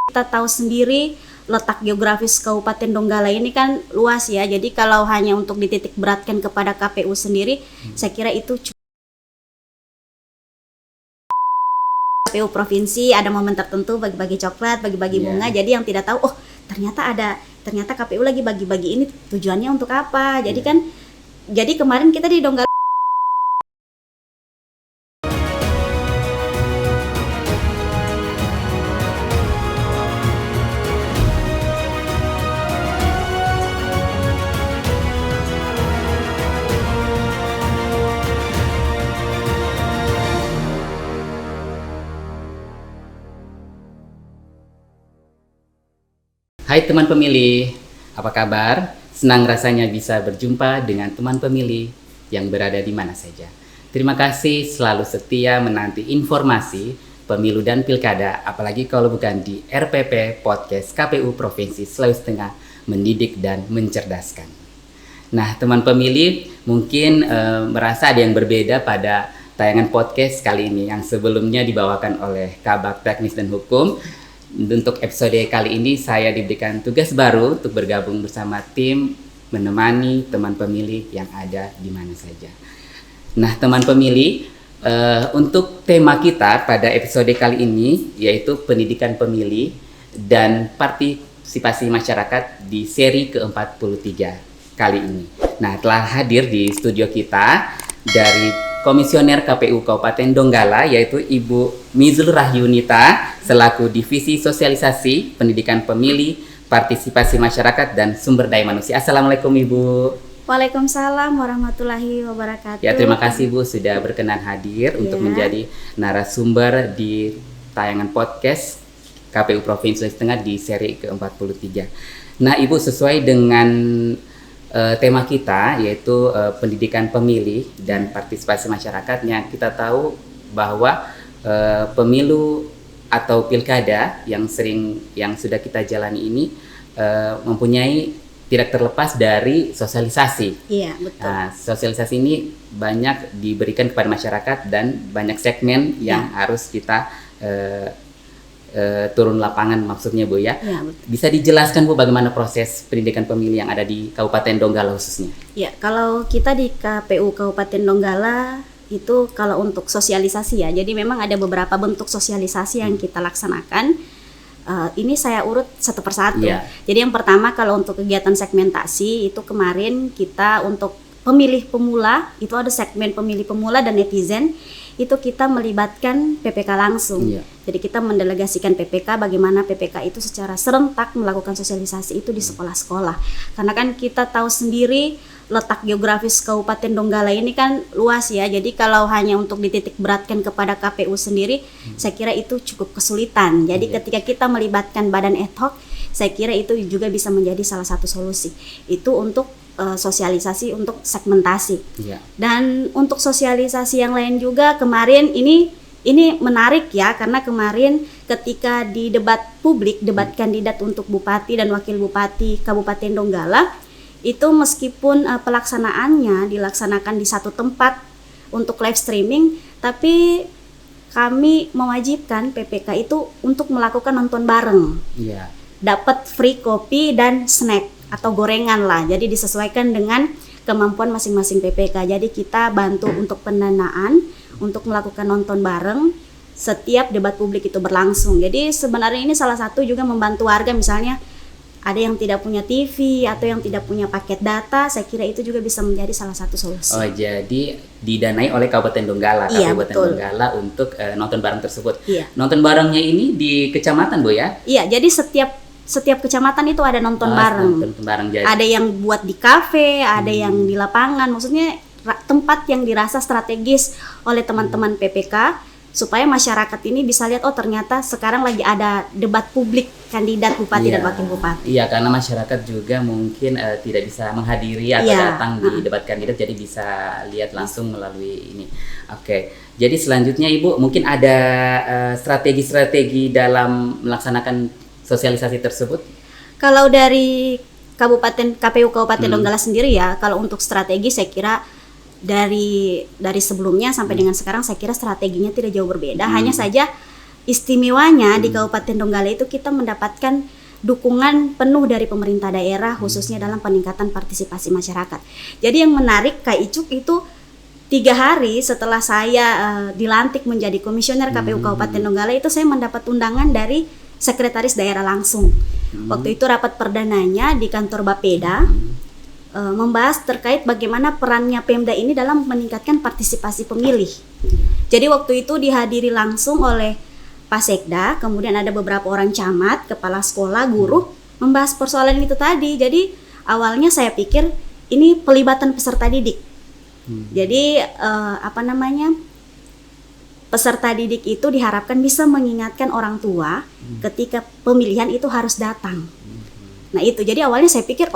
Kita tahu sendiri letak geografis Kabupaten Donggala ini kan luas ya. Jadi kalau hanya untuk dititik beratkan kepada KPU sendiri, saya kira itu KPU provinsi ada momen tertentu bagi-bagi coklat, bagi-bagi bunga. Jadi yang tidak tahu, oh ternyata KPU lagi bagi-bagi ini tujuannya untuk apa? Jadi kemarin kita di Donggala. Hai teman pemilih, apa kabar? Senang rasanya bisa berjumpa dengan teman pemilih yang berada di mana saja. Terima kasih selalu setia menanti informasi pemilu dan pilkada, apalagi kalau bukan di RPP Podcast KPU Provinsi Sulawesi Tengah, mendidik dan mencerdaskan. Nah, teman pemilih mungkin merasa ada yang berbeda pada tayangan podcast kali ini yang sebelumnya dibawakan oleh Kabak Teknis dan Hukum. Untuk episode kali ini saya diberikan tugas baru untuk bergabung bersama tim menemani teman pemilih yang ada di mana saja. Nah, teman pemilih, untuk tema kita pada episode kali ini yaitu pendidikan pemilih dan partisipasi masyarakat di seri ke-43 kali ini. Nah, telah hadir di studio kita dari Komisioner KPU Kabupaten Donggala yaitu Ibu Mizul Rahyunita selaku Divisi Sosialisasi Pendidikan Pemilih, Partisipasi Masyarakat dan Sumber Daya Manusia. Assalamualaikum Ibu. Waalaikumsalam warahmatullahi wabarakatuh. Ya, terima kasih Bu sudah berkenan hadir untuk menjadi narasumber di tayangan podcast KPU Provinsi Sulawesi Tengah di seri ke-43. Nah Ibu, sesuai dengan tema kita yaitu pendidikan pemilih dan partisipasi masyarakatnya, kita tahu bahwa pemilu atau pilkada yang sudah kita jalani ini mempunyai tidak terlepas dari sosialisasi. Iya, betul. Nah, sosialisasi ini banyak diberikan kepada masyarakat dan banyak segmen yang harus kita turun lapangan maksudnya Bu ya. Ya, betul. Bisa dijelaskan Bu bagaimana proses pendidikan pemilih yang ada di Kabupaten Donggala khususnya? Ya, kalau kita di KPU Kabupaten Donggala itu kalau untuk sosialisasi ya, jadi memang ada beberapa bentuk sosialisasi yang kita laksanakan. Ini saya urut satu persatu. Yeah. Jadi yang pertama kalau untuk kegiatan segmentasi itu kemarin kita untuk pemilih pemula itu ada segmen pemilih pemula dan netizen. Itu kita melibatkan PPK langsung. Jadi kita mendelegasikan PPK, bagaimana PPK itu secara serentak melakukan sosialisasi itu di sekolah-sekolah. Karena kan kita tahu sendiri letak geografis Kabupaten Donggala ini kan luas ya. Jadi kalau hanya untuk dititik beratkan kepada KPU sendiri, saya kira itu cukup kesulitan. Jadi ketika kita melibatkan badan ad hoc, saya kira itu juga bisa menjadi salah satu solusi. Itu untuk sosialisasi untuk segmentasi. Dan untuk sosialisasi yang lain juga kemarin ini menarik ya, karena kemarin ketika di debat publik, debat kandidat untuk Bupati dan Wakil Bupati Kabupaten Donggala itu meskipun pelaksanaannya dilaksanakan di satu tempat untuk live streaming, tapi kami mewajibkan PPK itu untuk melakukan nonton bareng. Dapat free kopi dan snack atau gorengan lah, jadi disesuaikan dengan kemampuan masing-masing PPK. Jadi kita bantu untuk pendanaan untuk melakukan nonton bareng setiap debat publik itu berlangsung. Jadi sebenarnya ini salah satu juga membantu warga, misalnya ada yang tidak punya TV atau yang tidak punya paket data, saya kira itu juga bisa menjadi salah satu solusi. Oh, jadi didanai oleh Kabupaten Donggala, Kabupaten Donggala untuk nonton bareng tersebut. Nonton barengnya ini di kecamatan Bu ya? Iya, jadi setiap kecamatan itu ada nonton bareng. Jadi. Ada yang buat di kafe, ada yang di lapangan. Maksudnya tempat yang dirasa strategis oleh teman-teman PPK supaya masyarakat ini bisa lihat, oh ternyata sekarang lagi ada debat publik kandidat bupati dan wakil bupati. Iya, karena masyarakat juga mungkin tidak bisa menghadiri atau datang di debat kandidat, jadi bisa lihat langsung melalui ini. Oke. Jadi selanjutnya Ibu mungkin ada strategi-strategi dalam melaksanakan sosialisasi tersebut? Kalau dari KPU Kabupaten Donggala sendiri ya, kalau untuk strategi saya kira dari sebelumnya sampai dengan sekarang saya kira strateginya tidak jauh berbeda. Hanya saja istimewanya di Kabupaten Donggala itu kita mendapatkan dukungan penuh dari pemerintah daerah, khususnya dalam peningkatan partisipasi masyarakat. Jadi yang menarik Kak Icuk itu 3 hari setelah saya dilantik menjadi komisioner KPU Kabupaten Donggala itu saya mendapat undangan dari sekretaris daerah langsung. Waktu itu rapat perdananya di kantor Bapeda membahas terkait bagaimana perannya Pemda ini dalam meningkatkan partisipasi pemilih. Jadi waktu itu dihadiri langsung oleh Pak Sekda, kemudian ada beberapa orang camat, kepala sekolah, guru membahas persoalan itu tadi. Jadi awalnya saya pikir ini pelibatan peserta didik. Jadi peserta didik itu diharapkan bisa mengingatkan orang tua ketika pemilihan itu harus datang. Nah itu, jadi awalnya saya pikir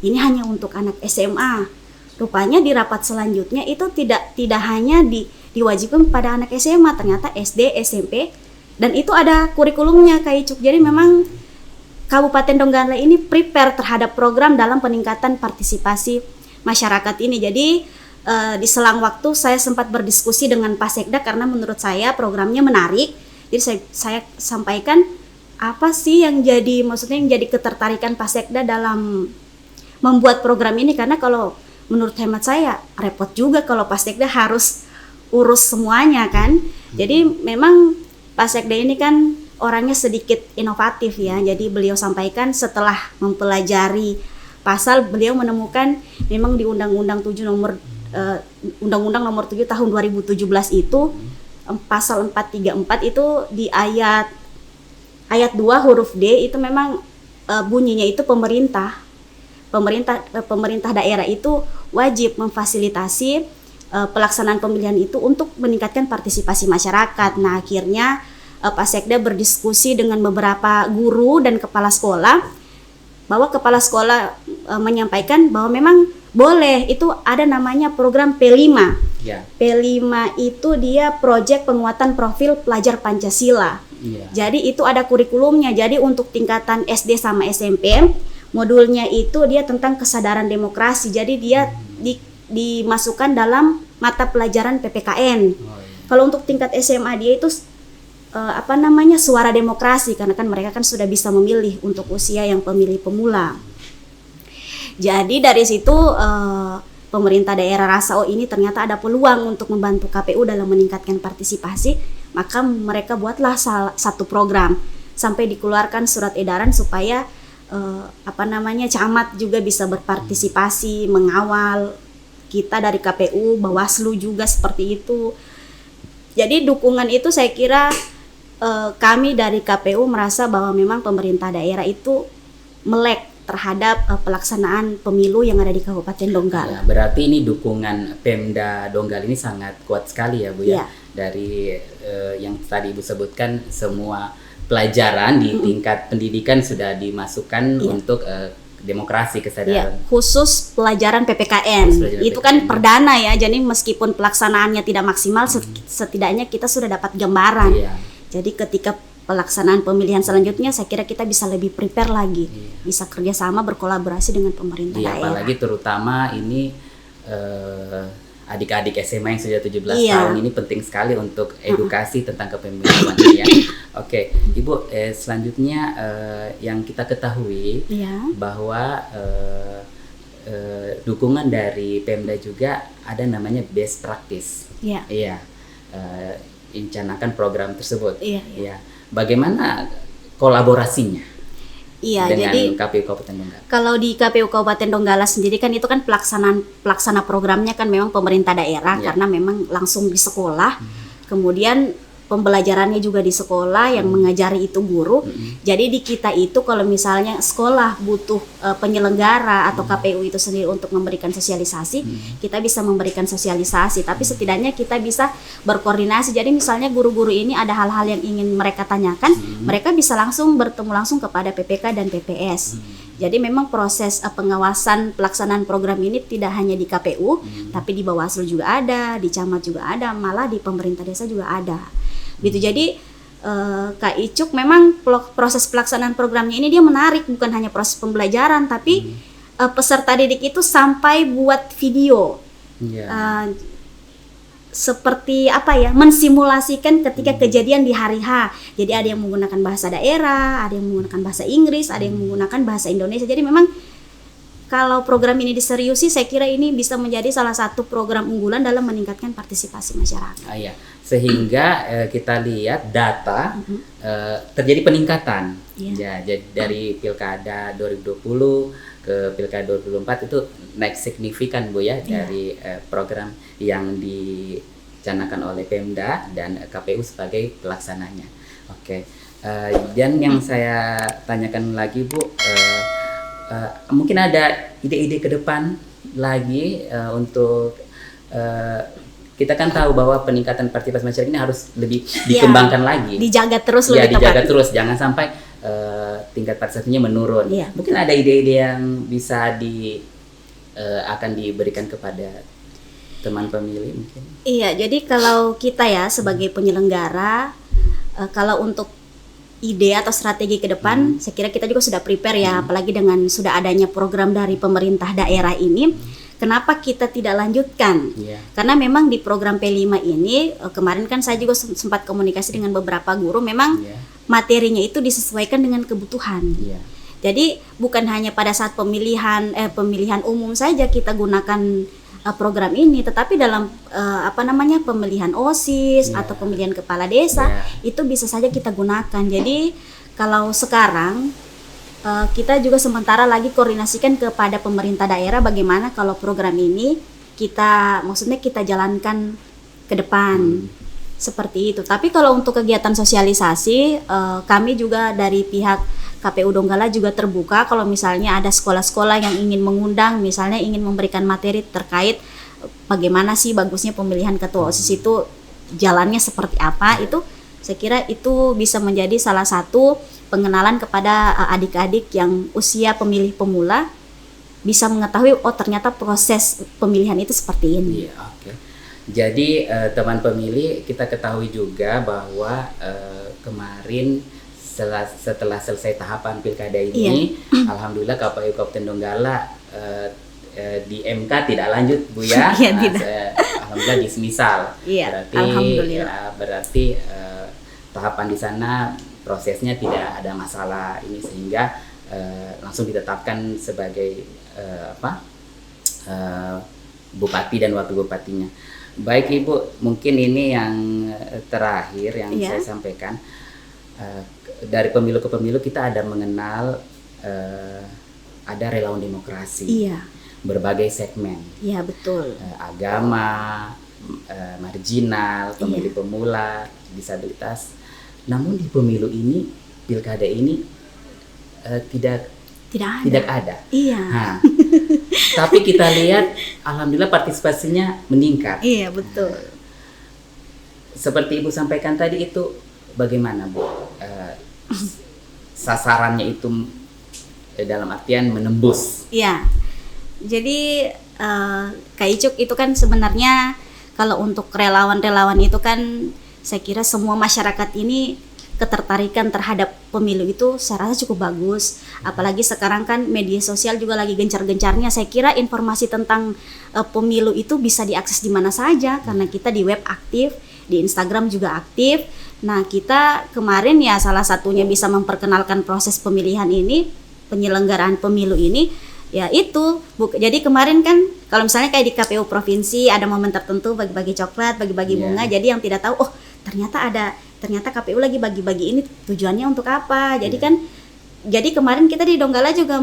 ini hanya untuk anak SMA. Rupanya di rapat selanjutnya itu tidak hanya diwajibkan pada anak SMA, ternyata SD, SMP, dan itu ada kurikulumnya Kak Icuk. Jadi memang Kabupaten Donggala ini prepare terhadap program dalam peningkatan partisipasi masyarakat ini. Jadi di selang waktu saya sempat berdiskusi dengan Pak Sekda karena menurut saya programnya menarik. Jadi saya sampaikan apa sih yang jadi ketertarikan Pak Sekda dalam membuat program ini, karena kalau menurut hemat saya repot juga kalau Pak Sekda harus urus semuanya kan. Jadi memang Pak Sekda ini kan orangnya sedikit inovatif ya. Jadi beliau sampaikan setelah mempelajari pasal, beliau menemukan memang di Undang-Undang Nomor 7 tahun 2017 itu pasal 434 itu di ayat 2 huruf D itu memang bunyinya itu pemerintah daerah itu wajib memfasilitasi pelaksanaan pemilihan itu untuk meningkatkan partisipasi masyarakat. Nah akhirnya Pak Sekda berdiskusi dengan beberapa guru dan kepala sekolah, bahwa kepala sekolah menyampaikan bahwa memang boleh, itu ada namanya program P5. P5 itu dia proyek penguatan profil pelajar Pancasila. Jadi itu ada kurikulumnya. Jadi untuk tingkatan SD sama SMP, modulnya itu dia tentang kesadaran demokrasi. Jadi dia dimasukkan dalam mata pelajaran PPKN. Kalau untuk tingkat SMA dia itu suara demokrasi, karena kan mereka kan sudah bisa memilih untuk usia yang pemilih pemula. Jadi dari situ pemerintah daerah rasa ini ternyata ada peluang untuk membantu KPU dalam meningkatkan partisipasi, maka mereka buatlah satu program sampai dikeluarkan surat edaran supaya camat juga bisa berpartisipasi, mengawal kita dari KPU, Bawaslu juga seperti itu. Jadi dukungan itu saya kira kami dari KPU merasa bahwa memang pemerintah daerah itu melek terhadap pelaksanaan pemilu yang ada di Kabupaten Donggala. Ya, berarti ini dukungan Pemda Donggala ini sangat kuat sekali ya Bu ya. Dari yang tadi Ibu sebutkan, semua pelajaran di tingkat pendidikan sudah dimasukkan untuk demokrasi, kesadaran. Khusus pelajaran PPKN. Itu kan perdana ya. Jadi meskipun pelaksanaannya tidak maksimal, setidaknya kita sudah dapat gambaran. Jadi ketika pelaksanaan pemilihan selanjutnya, saya kira kita bisa lebih prepare lagi, bisa kerjasama berkolaborasi dengan pemerintah daerah. Apalagi terutama ini adik-adik SMA yang sudah 17 tahun ini penting sekali untuk edukasi tentang kepemilikan ya. Oke, Ibu, selanjutnya yang kita ketahui bahwa dukungan dari Pemda juga ada namanya best practice. Rencanakan program tersebut. Bagaimana kolaborasinya dengan KPU Kabupaten Donggala? Kalau di KPU Kabupaten Donggala sendiri kan itu kan pelaksana programnya kan memang pemerintah daerah, karena memang langsung di sekolah. Kemudian pembelajarannya juga di sekolah, yang mengajari itu guru. Jadi di kita itu kalau misalnya sekolah butuh penyelenggara atau KPU itu sendiri untuk memberikan sosialisasi, kita bisa memberikan sosialisasi, tapi setidaknya kita bisa berkoordinasi. Jadi misalnya guru-guru ini ada hal-hal yang ingin mereka tanyakan, mereka bisa bertemu langsung kepada PPK dan PPS. Jadi memang proses pengawasan pelaksanaan program ini tidak hanya di KPU, tapi di Bawaslu juga ada, di camat juga ada, malah di pemerintah desa juga ada. Gitu. Jadi Kak Icuk memang proses pelaksanaan programnya ini dia menarik, bukan hanya proses pembelajaran, tapi peserta didik itu sampai buat video. seperti apa ya, mensimulasikan ketika kejadian di hari H. Jadi ada yang menggunakan bahasa daerah, ada yang menggunakan bahasa Inggris, ada yang menggunakan bahasa Indonesia. Jadi memang kalau program ini diseriusi, saya kira ini bisa menjadi salah satu program unggulan dalam meningkatkan partisipasi masyarakat. Iya. Sehingga kita lihat data terjadi peningkatan. Ya, jadi dari Pilkada 2020 ke Pilkada 2024 itu naik signifikan Bu ya, dari program yang dicanangkan oleh Pemda dan KPU sebagai pelaksananya. Oke. Dan yang saya tanyakan lagi Bu, mungkin ada ide-ide ke depan lagi untuk kita kan tahu bahwa peningkatan partisipasi masyarakat ini harus lebih dikembangkan lagi. Dijaga terus lebih dijaga terus, jangan sampai tingkat partisipasinya menurun. Mungkin ada ide-ide yang bisa akan diberikan kepada teman pemilih mungkin. Iya, jadi kalau kita ya sebagai penyelenggara, kalau untuk ide atau strategi ke depan, saya kira kita juga sudah prepare ya, apalagi dengan sudah adanya program dari pemerintah daerah ini. Kenapa kita tidak lanjutkan? Karena memang di program P5 ini, kemarin kan saya juga sempat komunikasi dengan beberapa guru, memang materinya itu disesuaikan dengan kebutuhan. Jadi bukan hanya pada saat pemilihan umum saja kita gunakan program ini, tetapi dalam pemilihan OSIS atau pemilihan kepala desa itu bisa saja kita gunakan. Jadi kalau sekarang kita juga sementara lagi koordinasikan kepada pemerintah daerah bagaimana kalau program ini kita jalankan ke depan. Seperti itu. Tapi kalau untuk kegiatan sosialisasi, kami juga dari pihak KPU Donggala juga terbuka kalau misalnya ada sekolah-sekolah yang ingin mengundang, misalnya ingin memberikan materi terkait bagaimana sih bagusnya pemilihan ketua OSIS itu, jalannya seperti apa, itu saya kira itu bisa menjadi salah satu pengenalan kepada adik-adik yang usia pemilih pemula, bisa mengetahui oh ternyata proses pemilihan itu seperti ini. Jadi teman pemilih, kita ketahui juga bahwa kemarin setelah selesai tahapan pilkada ini, alhamdulillah KPU Kabupaten Donggala di MK tidak lanjut Bu ya. Alhamdulillah dismisal. Berarti tahapan di sana prosesnya tidak ada masalah ini, sehingga langsung ditetapkan sebagai bupati dan wakil bupatinya. Baik Ibu, mungkin ini yang terakhir yang saya sampaikan. Dari pemilu ke pemilu kita ada mengenal ada relawan demokrasi, berbagai segmen, betul, agama, marginal, pemilih pemula, disabilitas. Namun di pemilu ini, pilkada ini tidak ada. Tapi kita lihat, alhamdulillah partisipasinya meningkat. Betul. Seperti Ibu sampaikan tadi itu, bagaimana Bu? Sasarannya itu dalam artian menembus. Jadi Kak Icuk itu kan sebenarnya kalau untuk relawan-relawan itu kan saya kira semua masyarakat ini ketertarikan terhadap pemilu itu saya rasa cukup bagus. Apalagi sekarang kan media sosial juga lagi gencar-gencarnya. Saya kira informasi tentang pemilu itu bisa diakses di mana saja karena kita di web aktif, di Instagram juga aktif. Nah, kita kemarin ya salah satunya bisa memperkenalkan proses pemilihan ini, penyelenggaraan pemilu ini. Ya itu, jadi kemarin kan kalau misalnya kayak di KPU provinsi ada momen tertentu bagi-bagi coklat, bagi-bagi bunga. Jadi yang tidak tahu, oh ternyata KPU lagi bagi-bagi ini tujuannya untuk apa. Jadi kemarin kita di Donggala juga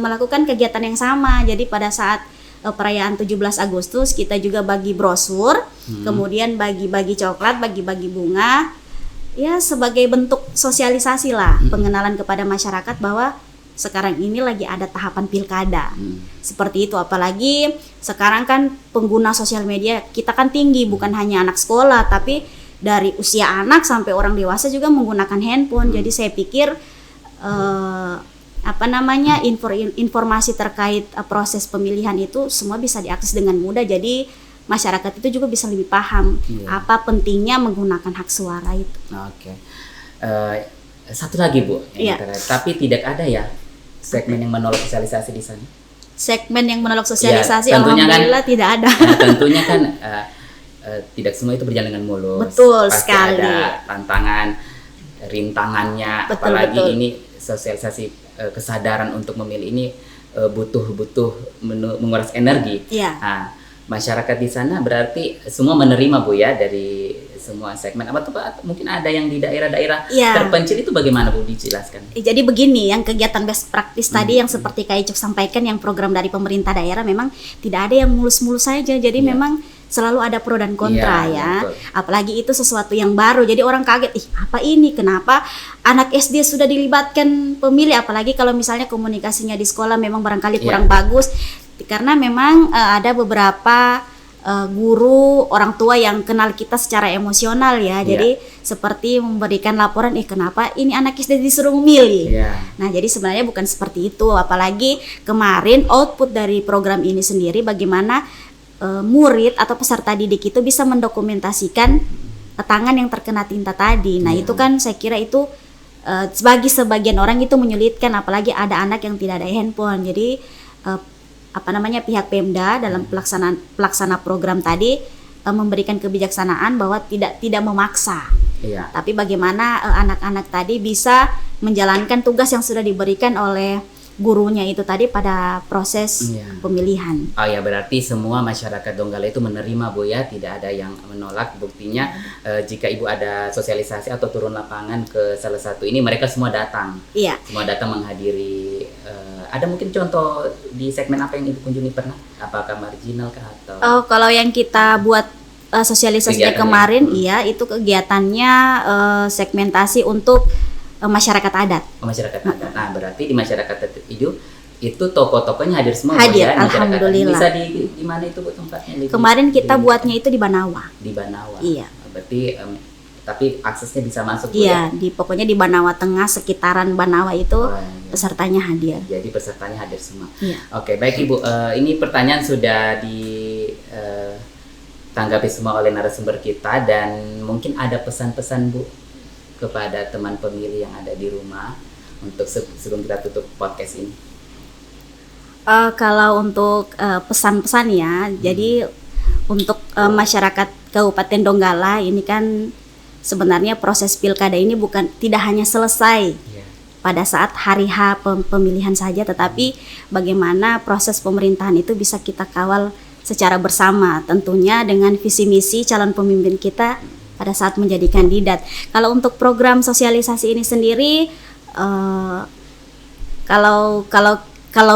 melakukan kegiatan yang sama. Jadi pada saat perayaan 17 Agustus kita juga bagi brosur, kemudian bagi-bagi coklat, bagi-bagi bunga. Ya sebagai bentuk sosialisasi lah, pengenalan kepada masyarakat bahwa sekarang ini lagi ada tahapan pilkada. Seperti itu, apalagi sekarang kan pengguna sosial media kita kan tinggi, bukan hanya anak sekolah tapi dari usia anak sampai orang dewasa juga menggunakan handphone. Jadi saya pikir informasi terkait proses pemilihan itu semua bisa diakses dengan mudah. Jadi masyarakat itu juga bisa lebih paham apa pentingnya menggunakan hak suara itu. Satu lagi Bu, tapi tidak ada ya segmen yang menolak sosialisasi di sana. Segmen yang menolak sosialisasi alhamdulillah kan, tidak ada. Tentunya kan tidak semua itu berjalan dengan mulus. Betul Pasti sekali. ada tantangan, rintangannya. Betul, apalagi betul. ini sosialisasi kesadaran untuk memilih ini butuh menguras energi. Iya. Nah, masyarakat di sana berarti semua menerima Bu ya dari semua segmen. Apa tuh Pak? Mungkin ada yang di daerah-daerah Iya. terpencil itu bagaimana Bu, dijelaskan? Jadi begini, yang kegiatan best practice tadi yang seperti Kak Icuk sampaikan, yang program dari pemerintah daerah memang tidak ada yang mulus-mulus saja. Jadi Iya. memang selalu ada pro dan kontra Iya, ya. betul. Apalagi itu sesuatu yang baru. Jadi orang kaget, ih apa ini? Kenapa anak SD sudah dilibatkan pemilih? Apalagi kalau misalnya komunikasinya di sekolah memang barangkali kurang bagus. Karena memang ada beberapa guru, orang tua yang kenal kita secara emosional ya. Jadi seperti memberikan laporan, kenapa ini anak SD disuruh memilih. Nah, jadi sebenarnya bukan seperti itu. Apalagi kemarin output dari program ini sendiri bagaimana murid atau peserta didik itu bisa mendokumentasikan tangan yang terkena tinta tadi. Nah, itu kan saya kira itu bagi sebagian orang itu menyulitkan, apalagi ada anak yang tidak ada handphone. Jadi pihak Pemda dalam pelaksana program tadi memberikan kebijaksanaan bahwa tidak memaksa. Tapi bagaimana anak-anak tadi bisa menjalankan tugas yang sudah diberikan oleh gurunya itu tadi pada proses pemilihan. Oh ya, berarti semua masyarakat Donggala itu menerima Bu ya, tidak ada yang menolak. Buktinya jika Ibu ada sosialisasi atau turun lapangan ke salah satu ini, mereka semua datang. Iya. Semua datang menghadiri. Ada mungkin contoh di segmen apa yang Ibu kunjungi pernah? Apakah marginal kah atau? Oh, kalau yang kita buat sosialisasinya kemarin, iya itu kegiatannya segmentasi untuk masyarakat adat. Masyarakat adat. Nah, berarti di masyarakat adat itu tokoh-tokohnya hadir semua. Hadir, ya, alhamdulillah. Bisa di mana itu Bu tempatnya? Kemarin kita buatnya itu di Banawa. Di Banawa. Iya. Berarti tapi aksesnya bisa masuk. Iya, pokoknya di Banawa Tengah, sekitaran Banawa itu pesertanya hadir. Jadi pesertanya hadir semua. Iya. Oke, baik Ibu. Ini pertanyaan sudah ditanggapi semua oleh narasumber kita, dan mungkin ada pesan-pesan Bu kepada teman pemilih yang ada di rumah untuk sebelum kita tutup podcast ini. Kalau untuk pesan-pesan ya, jadi untuk masyarakat Kabupaten Donggala ini kan sebenarnya proses pilkada ini tidak hanya selesai pada saat hari H pemilihan saja, tetapi bagaimana proses pemerintahan itu bisa kita kawal secara bersama, tentunya dengan visi misi calon pemimpin kita pada saat menjadi kandidat. Kalau untuk program sosialisasi ini sendiri, kalau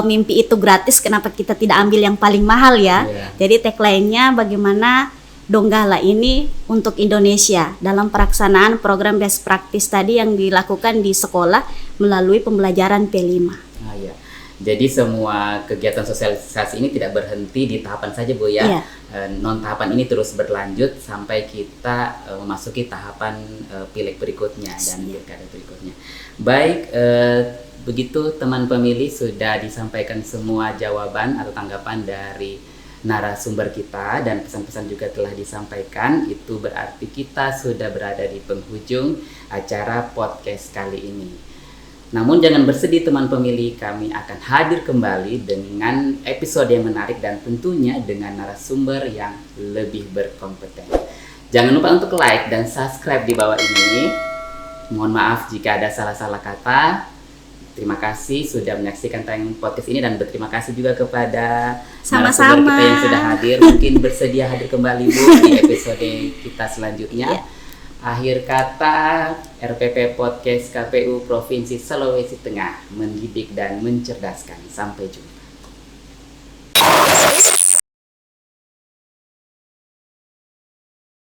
mimpi itu gratis, kenapa kita tidak ambil yang paling mahal ya? Jadi tagline-nya bagaimana Donggala ini untuk Indonesia dalam pelaksanaan program best practice tadi yang dilakukan di sekolah melalui pembelajaran P5. Jadi semua kegiatan sosialisasi ini tidak berhenti di tahapan saja Bu ya. Non tahapan ini terus berlanjut sampai kita memasuki tahapan pileg berikutnya dan pilkada berikutnya. Baik, begitu teman pemilih, sudah disampaikan semua jawaban atau tanggapan dari narasumber kita dan pesan-pesan juga telah disampaikan. Itu berarti kita sudah berada di penghujung acara podcast kali ini. Namun jangan bersedih teman pemilih, kami akan hadir kembali dengan episode yang menarik dan tentunya dengan narasumber yang lebih berkompeten. Jangan lupa untuk like dan subscribe di bawah ini. Mohon maaf jika ada salah-salah kata. Terima kasih sudah menyaksikan tayangan podcast ini, dan berterima kasih juga kepada narasumber kita yang sudah hadir. Mungkin bersedia hadir kembali Bu di episode kita selanjutnya. Akhir kata, RPP Podcast KPU Provinsi Sulawesi Tengah, mendidik dan mencerdaskan. Sampai jumpa.